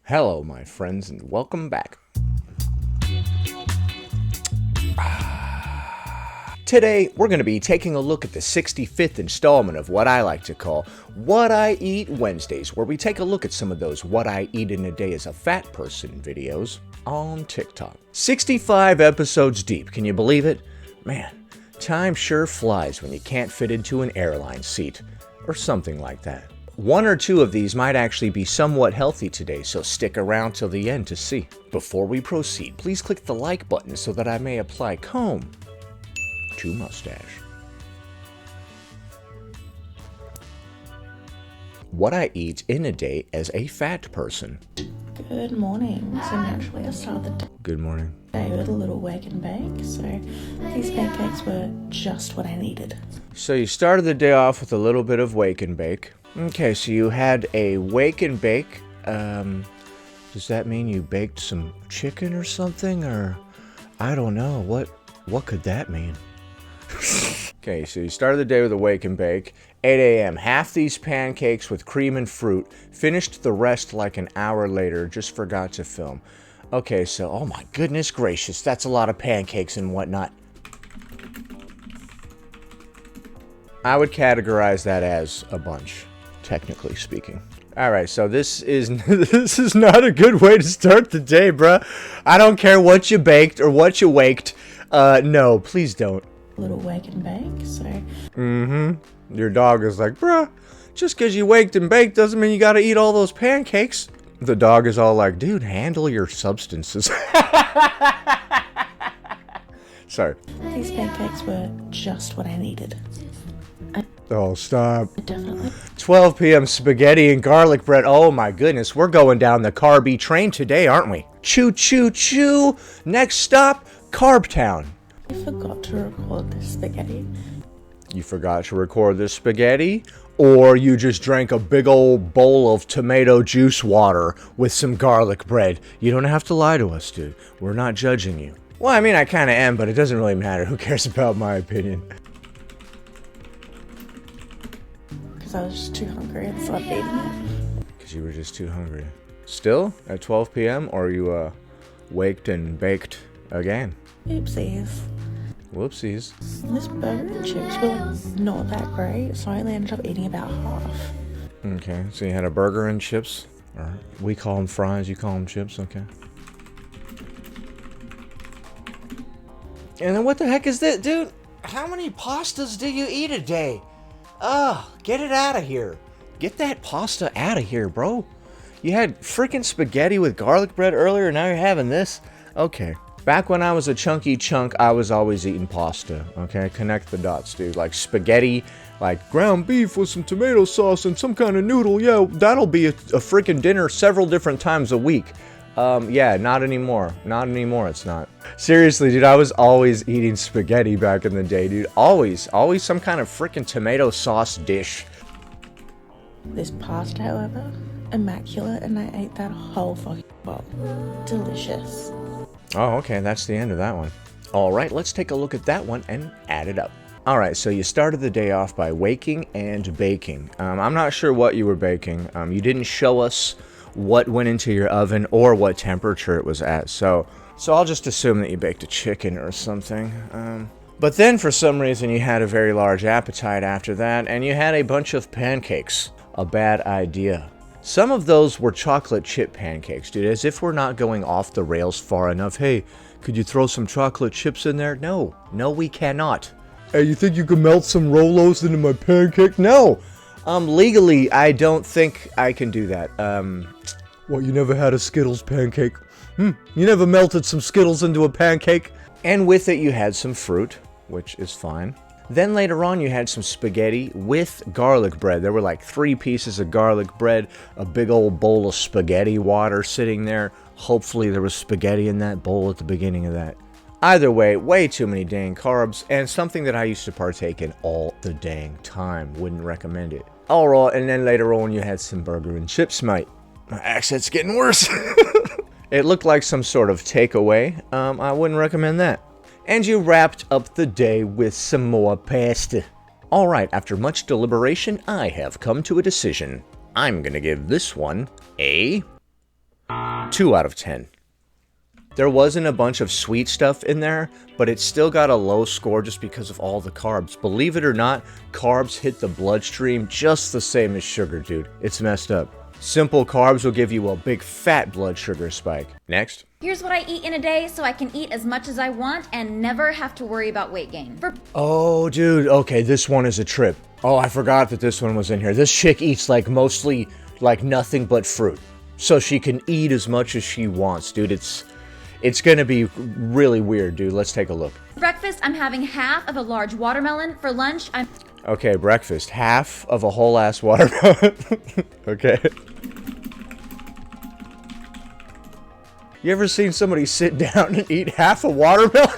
Hello, my friends, and welcome back. Today, we're going to be taking a look at the 65th installment of what I like to call What I Eat Wednesdays, where we take a look at some of those What I Eat in a Day as a Fat Person videos on TikTok. 65 episodes deep, can you believe it? Man, time sure flies when you can't fit into an airline seat, or something like that. One or two of these might actually be somewhat healthy today, so stick around till the end to see. Before we proceed, please click the like button so that I may apply comb to mustache. What I eat in a day as a fat person. Good morning. So naturally I started the Good morning. day with a little wake and bake, so these pancakes were just what I needed. So you started the day off with a little bit of wake and bake. Okay, so you had a wake and bake. Does that mean you baked some chicken or something? Or I don't know. What could that mean? Okay, so you started the day with a wake and bake. 8 a.m. Half these pancakes with cream and fruit. Finished the rest like an hour later. Just forgot to film. Okay, so, oh my goodness gracious. That's a lot of pancakes and whatnot. I would categorize that as a bunch, technically speaking. Alright, so this is not a good way to start the day, bruh. I don't care what you baked or what you waked. No, please don't. Little wake and bake, so Your dog is like, bruh, just because you waked and baked doesn't mean you gotta eat all those pancakes. The dog is all like, dude, handle your substances. Sorry. these pancakes were just what I needed. Oh, stop. Definitely 12 p.m. spaghetti and garlic bread. Oh my goodness, we're going down the carby train today, aren't we? Choo choo choo. Next stop, Carb Town. I forgot to record this spaghetti. You forgot to record this spaghetti? Or you just drank a big old bowl of tomato juice water with some garlic bread? You don't have to lie to us, dude. We're not judging you. Well, I mean, I kind of am, but it doesn't really matter. Who cares about my opinion? Because I was just too hungry and stopped eating it. Because you were just too hungry. Still at 12 p.m. or you waked and baked again? Oopsies. Whoopsies. This burger and chips were not that great, so I only ended up eating about half. Okay, so you had a burger and chips. Or we call them fries, you call them chips, okay. And then what the heck is that, dude? How many pastas do you eat a day? Ugh, get it out of here. Get that pasta out of here, bro. You had freaking spaghetti with garlic bread earlier, now you're having this? Okay. Back when I was a chunky chunk, I was always eating pasta, okay? Connect the dots, dude. Like spaghetti, like ground beef with some tomato sauce and some kind of noodle. Yeah, that'll be a freaking dinner several different times a week. Yeah, not anymore. Not anymore, it's not. Seriously, dude, I was always eating spaghetti back in the day, dude. Always some kind of freaking tomato sauce dish. This pasta, however, immaculate, and I ate that whole fucking bowl. Delicious. Oh, okay, that's the end of that one. All right, let's take a look at that one and add it up. All right, so you started the day off by waking and baking. I'm not sure what you were baking. You didn't show us what went into your oven or what temperature it was at, so I'll just assume that you baked a chicken or something. But then for some reason you had a very large appetite after that, and you had a bunch of pancakes. A bad idea. Some of those were chocolate chip pancakes, dude, as if we're not going off the rails far enough. Hey, could you throw some chocolate chips in there? No, we cannot. Hey, you think you can melt some Rolos into my pancake? No! Legally, I don't think I can do that. What, you never had a Skittles pancake? You never melted some Skittles into a pancake? And with it, you had some fruit, which is fine. Then later on, you had some spaghetti with garlic bread. There were like 3 pieces of garlic bread, a big old bowl of spaghetti water sitting there. Hopefully there was spaghetti in that bowl at the beginning of that. Either way, way too many dang carbs, and something that I used to partake in all the dang time. Wouldn't recommend it. Alright, and then later on, you had some burger and chips, mate. My accent's getting worse. It looked like some sort of takeaway. I wouldn't recommend that. And you wrapped up the day with some more pasta. Alright, after much deliberation, I have come to a decision. I'm gonna give this one a 2 out of 10. There wasn't a bunch of sweet stuff in there, but it still got a low score just because of all the carbs. Believe it or not, carbs hit the bloodstream just the same as sugar, dude. It's messed up. Simple carbs will give you a big fat blood sugar spike. Next. Here's what I eat in a day so I can eat as much as I want and never have to worry about weight gain. Oh, dude. Okay, this one is a trip. Oh, I forgot that this one was in here. This chick eats like mostly like nothing but fruit. So she can eat as much as she wants, dude. It's gonna be really weird, dude. Let's take a look. For breakfast, I'm having half of a large watermelon. For lunch, I'm... Okay, breakfast. Half of a whole ass watermelon. Okay. You ever seen somebody sit down and eat half a watermelon?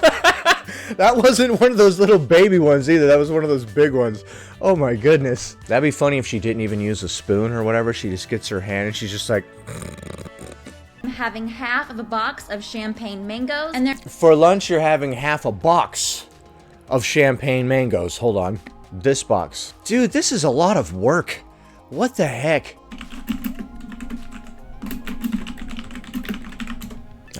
That wasn't one of those little baby ones either. That was one of those big ones. Oh my goodness. That'd be funny if she didn't even use a spoon or whatever. She just gets her hand and she's just like... I'm having half of a box of champagne mangoes, and For lunch, you're having half a box of champagne mangoes. Hold on. This box. Dude, this is a lot of work. What the heck?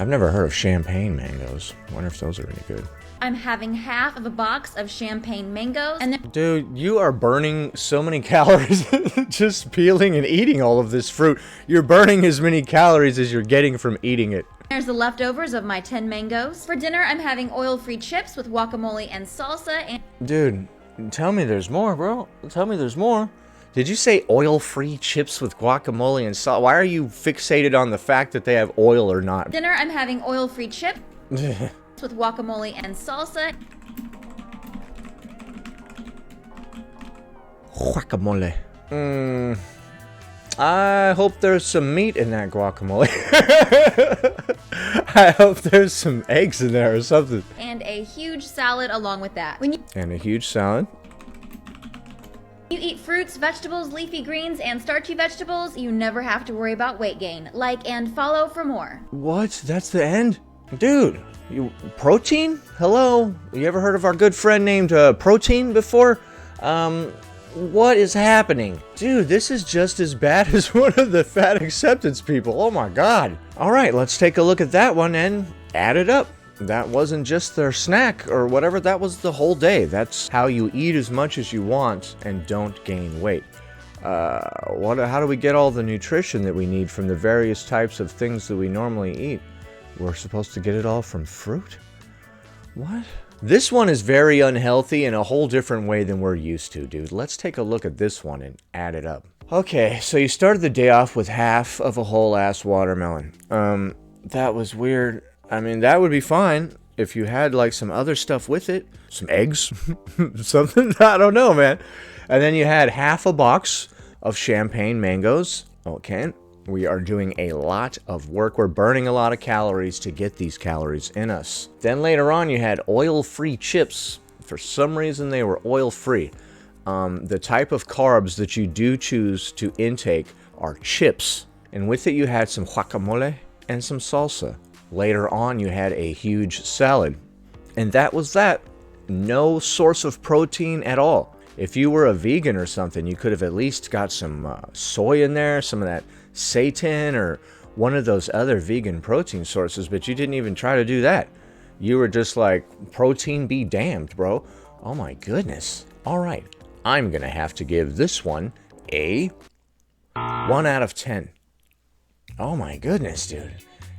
I've never heard of champagne mangoes. I wonder if those are any good. I'm having half of a box of champagne mangoes, and Dude, you are burning so many calories just peeling and eating all of this fruit. You're burning as many calories as you're getting from eating it. there's the leftovers of my 10 mangoes. For dinner, I'm having oil-free chips with guacamole and salsa, and... Dude, tell me there's more, bro. Tell me there's more. Did you say oil-free chips with guacamole and salt? Why are you fixated on the fact that they have oil or not? Dinner, I'm having oil-free chips with guacamole and salsa. Guacamole. I hope there's some meat in that guacamole. I hope there's some eggs in there or something. And a huge salad along with that. And a huge salad. You eat fruits, vegetables, leafy greens, and starchy vegetables, you never have to worry about weight gain. Like and follow for more. What? That's the end? Dude, protein? Hello? You ever heard of our good friend named Protein before? What is happening? Dude, this is just as bad as one of the fat acceptance people. Oh my god. Alright, let's take a look at that one and add it up. That wasn't just their snack or whatever, that was the whole day. That's how you eat as much as you want and don't gain weight. How do we get all the nutrition that we need from the various types of things that we normally eat? We're supposed to get it all from fruit? What? This one is very unhealthy in a whole different way than we're used to, dude. Let's take a look at this one and add it up. Okay, so you started the day off with half of a whole ass watermelon. That was weird. I mean, that would be fine if you had like some other stuff with it. Some eggs, something, I don't know, man. And then you had half a box of champagne mangoes. Okay, we are doing a lot of work. We're burning a lot of calories to get these calories in us. Then later on, you had oil-free chips. For some reason, they were oil-free. The type of carbs that you do choose to intake are chips. And with it, you had some guacamole and some salsa. Later on, you had a huge salad. And that was that. No source of protein at all. If you were a vegan or something, you could have at least got some soy in there, some of that seitan or one of those other vegan protein sources, but you didn't even try to do that. You were just like, protein be damned, bro. Oh my goodness. All right. I'm going to have to give this one a 1 out of 10. Oh my goodness, dude.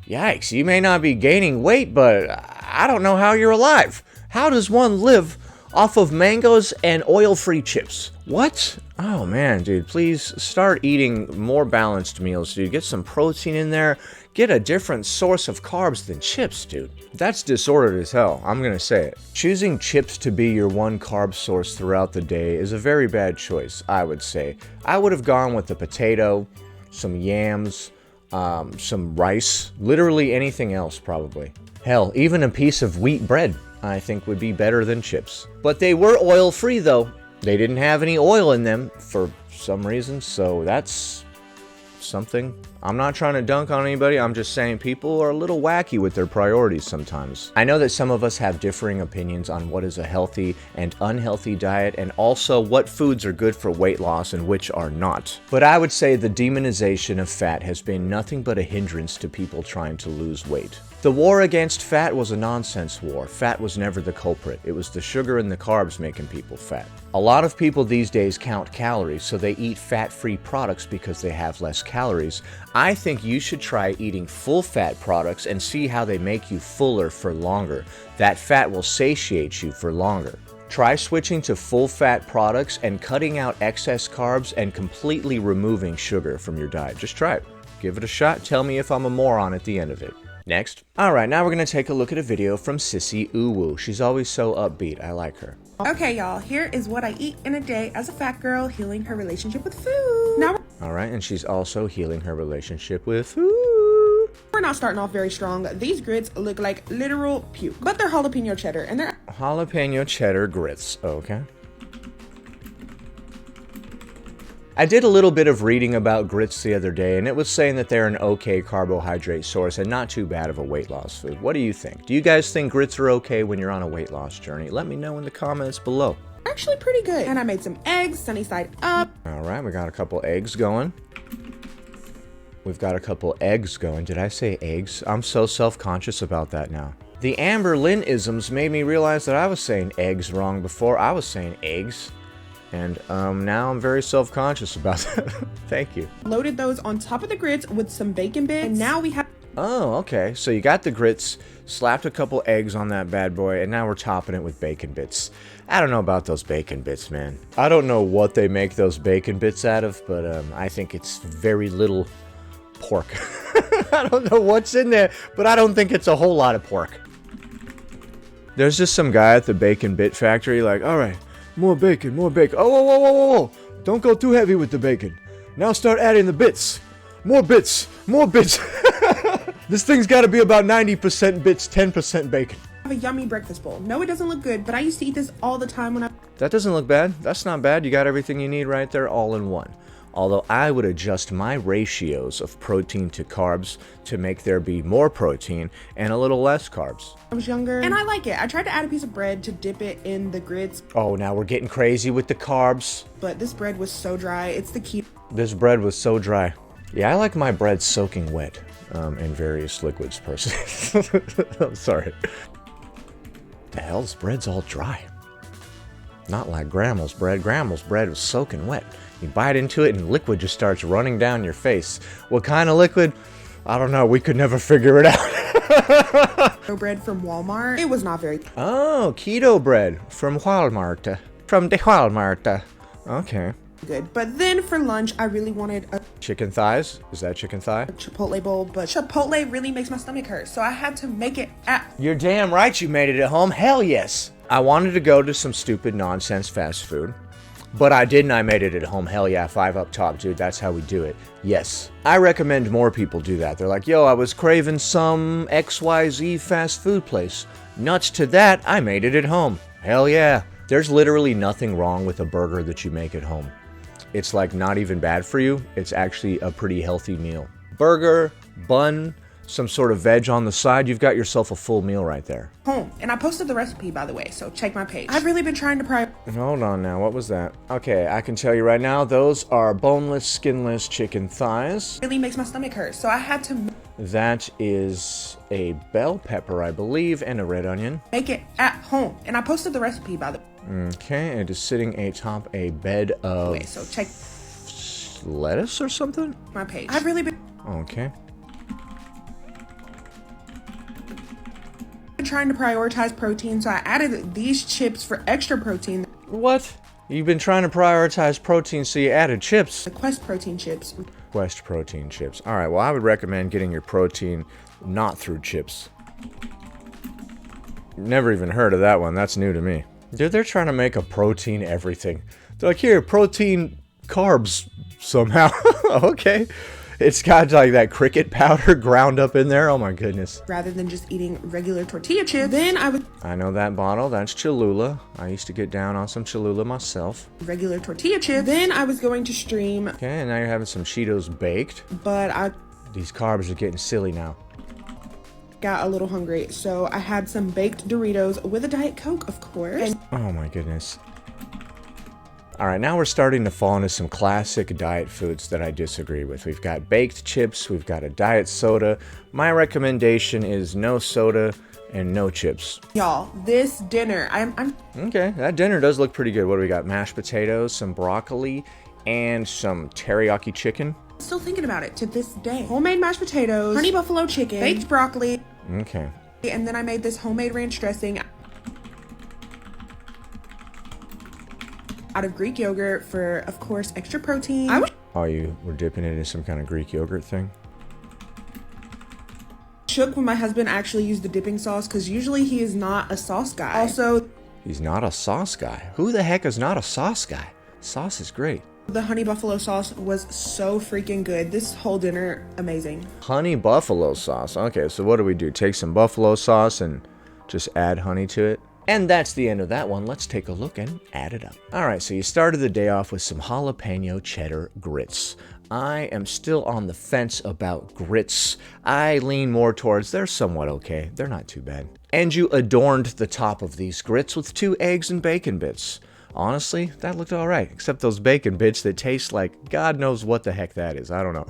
Yikes, you may not be gaining weight, but I don't know how you're alive. How does one live off of mangoes and oil-free chips? What? Oh man, dude, please start eating more balanced meals, dude. Get some protein in there. Get a different source of carbs than chips, dude. That's disordered as hell, I'm gonna say it. Choosing chips to be your one carb source throughout the day is a very bad choice, I would say. I would have gone with the potato, some yams, some rice, literally anything else probably. Hell, even a piece of wheat bread I think would be better than chips. But they were oil-free though. They didn't have any oil in them for some reason, so that's something. I'm not trying to dunk on anybody, I'm just saying people are a little wacky with their priorities sometimes. I know that some of us have differing opinions on what is a healthy and unhealthy diet, and also what foods are good for weight loss and which are not. But I would say the demonization of fat has been nothing but a hindrance to people trying to lose weight. The war against fat was a nonsense war. Fat was never the culprit. It was the sugar and the carbs making people fat. A lot of people these days count calories, so they eat fat-free products because they have less calories. I think you should try eating full-fat products and see how they make you fuller for longer. That fat will satiate you for longer. Try switching to full-fat products and cutting out excess carbs and completely removing sugar from your diet. Just try it. Give it a shot. Tell me if I'm a moron at the end of it. Next. Alright, now we're going to take a look at a video from Sissy Uwu. She's always so upbeat. I like her. Okay, y'all, here is what I eat in a day as a fat girl healing her relationship with food. Now, Alright, and she's also healing her relationship with food. we're not starting off very strong. These grits look like literal puke, but they're jalapeno cheddar, and they're Jalapeno cheddar grits. Okay. I did a little bit of reading about grits the other day, and it was saying that they're an okay carbohydrate source and not too bad of a weight loss food. What do you think? Do you guys think grits are okay when you're on a weight loss journey? Let me know in the comments below. actually pretty good. And I made some eggs, sunny side up. Alright, we got a couple eggs going. We've got a couple eggs going. Did I say eggs? I'm so self-conscious about that now. The Amber Lynn-isms made me realize that I was saying eggs wrong before. I was saying eggs. And now I'm very self-conscious about that. Thank you. Loaded those on top of the grits with some bacon bits. And now we have... Oh, okay. So you got the grits, slapped a couple eggs on that bad boy, and now we're topping it with bacon bits. I don't know about those bacon bits, man. I don't know what they make those bacon bits out of, but I think it's very little pork. I don't know what's in there, but I don't think it's a whole lot of pork. There's just some guy at the bacon bit factory like, all right, more bacon, more bacon. Oh, whoa, whoa, whoa, whoa, whoa. Don't go too heavy with the bacon. Now start adding the bits. More bits, more bits. This thing's got to be about 90% bits, 10% bacon. a yummy breakfast bowl. No, it doesn't look good, but I used to eat this all the time when I... That doesn't look bad. That's not bad. You got everything you need right there all in one. Although I would adjust my ratios of protein to carbs to make there be more protein and a little less carbs. I was younger, and I like it. I tried to add a piece of bread to dip it in the grits. Oh, now we're getting crazy with the carbs. But this bread was so dry. It's the key. This bread was so dry. Yeah, I like my bread soaking wet in various liquids, personally. I'm sorry. The hell, this bread's all dry. Not like Grandma's bread. Grandma's bread was soaking wet. You bite into it and liquid just starts running down your face. What kind of liquid? I don't know. We could never figure it out. Bread from Walmart. It was not very Oh, keto bread from Walmart. From the Walmart. Okay. good. But then for lunch, I really wanted a Chicken thighs? Is that chicken thigh? Chipotle bowl, but Chipotle really makes my stomach hurt. So I had to make it at... You're damn right you made it at home. Hell yes. I wanted to go to some stupid nonsense fast food. But I didn't. I made it at home. Hell yeah, 5 up top, dude. That's how we do it. Yes. I recommend more people do that. They're like, yo, I was craving some XYZ fast food place. Nuts to that, I made it at home. Hell yeah. There's literally nothing wrong with a burger that you make at home. It's like not even bad for you. It's actually a pretty healthy meal. Burger, bun, some sort of veg on the side. You've got yourself a full meal right there. home. And I posted the recipe, by the way, so check my page. I've really been trying to Hold on now, what was that? Okay, I can tell you right now, those are boneless, skinless chicken thighs. really makes my stomach hurt. So I had to That is a bell pepper, I believe, and a red onion. make it at home. And I posted the recipe, by the Okay, it is sitting atop a bed of way, so check lettuce or something? my page. I've really been Okay. trying to prioritize protein, so I added these chips for extra protein. What? You've been trying to prioritize protein, so you added chips. The Quest protein chips. Quest protein chips. All right, well, I would recommend getting your protein not through chips. Never even heard of that one. That's new to me. Dude, they're trying to make a protein everything. They're like, here, protein carbs somehow. Okay. It's got like that cricket powder ground up in there. Oh my goodness. Rather than just eating regular tortilla chips. Then I would I know that bottle. That's Cholula. I used to get down on some Cholula myself. regular tortilla chips. Then I was going to stream, Okay, and now you're having some Cheetos baked. but I These carbs are getting silly now. Got a little hungry, so I had some baked Doritos with a Diet Coke, of course. Oh my goodness. Alright, now we're starting to fall into some classic diet foods that I disagree with. We've got baked chips, we've got a diet soda. My recommendation is no soda and no chips. Y'all, this dinner, I'm Okay, that dinner does look pretty good. What do we got? Mashed potatoes, some broccoli, and some teriyaki chicken. still thinking about it to this day. Homemade mashed potatoes, honey buffalo chicken, baked broccoli. Okay. And then I made this homemade ranch dressing out of Greek yogurt for, of course, extra protein. Oh, you were dipping it in some kind of Greek yogurt thing? Shook when my husband actually used the dipping sauce because usually he is not a sauce guy. Also, He's not a sauce guy. Who the heck is not a sauce guy? Sauce is great. the honey buffalo sauce was so freaking good. This whole dinner, amazing. Honey buffalo sauce. Okay, so what do? Take some buffalo sauce and just add honey to it? And that's the end of that one. Let's take a look and add it up. All right, so you started the day off with some jalapeno cheddar grits. I am still on the fence about grits. I lean more towards they're somewhat okay. They're not too bad. And you adorned the top of these grits with 2 eggs and bacon bits. Honestly, that looked all right, except those bacon bits that taste like God knows what the heck that is. I don't know.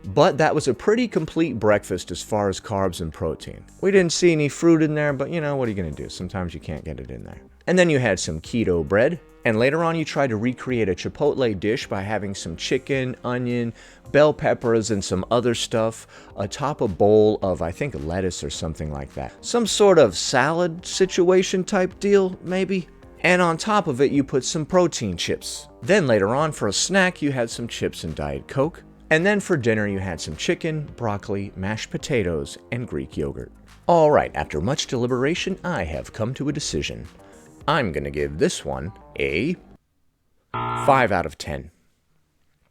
But that was a pretty complete breakfast as far as carbs and protein. We didn't see any fruit in there, but you know, what are you going to do? Sometimes you can't get it in there. And then you had some keto bread. And later on, you tried to recreate a Chipotle dish by having some chicken, onion, bell peppers, and some other stuff atop a bowl of, I think, lettuce or something like that. Some sort of salad situation type deal, maybe? And on top of it, you put some protein chips. Then later on, for a snack, you had some chips and Diet Coke. And then for dinner, you had some chicken, broccoli, mashed potatoes, and Greek yogurt. All right, after much deliberation, I have come to a decision. I'm gonna give this one a 5 out of 10.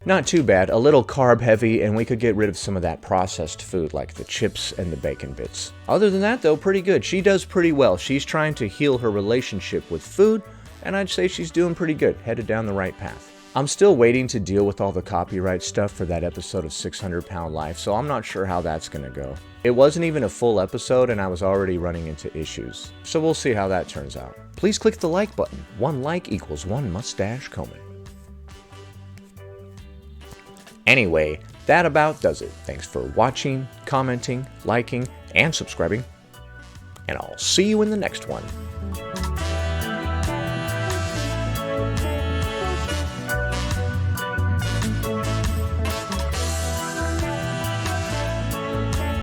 Not too bad, a little carb heavy, and we could get rid of some of that processed food like the chips and the bacon bits. Other than that though, pretty good. She does pretty well. She's trying to heal her relationship with food, and I'd say she's doing pretty good, headed down the right path. I'm still waiting to deal with all the copyright stuff for that episode of 600 Pound Life, so I'm not sure how that's gonna go. It wasn't even a full episode and I was already running into issues, so we'll see how that turns out. Please click the like button. 1 like equals 1 mustache comb. Anyway, that about does it. Thanks for watching, commenting, liking, and subscribing, and I'll see you in the next one.